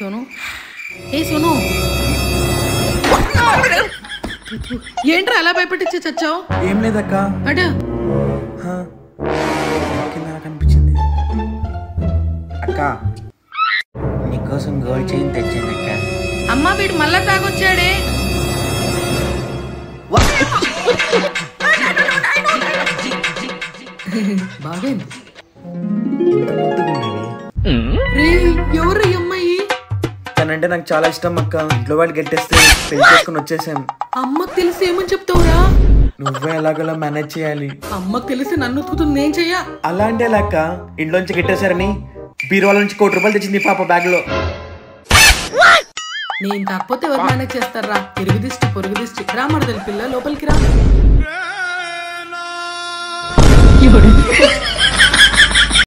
సోను ఏ సోను ఏంట్రా అలా భయపెట్టించి చచ్చావు? ఏం లేదక్క. అడా కనిపించింది అక్క. నీకోసం గోల్డ్ చైన్ తెచ్చాను అక్క. అమ్మ వీడు మళ్ళా తాగొచ్చాడే. బాగైంది. ఎవరు ఈ అమ్మాయి? తనంటే నాకు చాలా ఇష్టం అక్క. ఇంట్లో వాళ్ళు గెట్టేస్తే పెళ్లి చేసుకుని వచ్చేసాం. అమ్మకు తెలిసి ఏమని చెప్తావురా? నువ్వే ఎలాగోలా మేనేజ్ చేయాలి. అమ్మకు తెలిసి నన్ను ఉతుకుతుంది, నేను చెయ్యా. అలా అంటే ఎలా అక్క? ఇంట్లోంచి గెట్టేశారని బీరువాల నుంచి ₹1,00,000 తెచ్చింది పాప బ్యాగ్ లో. నేను కాకపోతే ఎవరు మేనేజ్ చేస్తారా? ఇరుగు దిష్టి పొరుగు దిష్టి. రా మరదలి పిల్ల లోపలికి రా.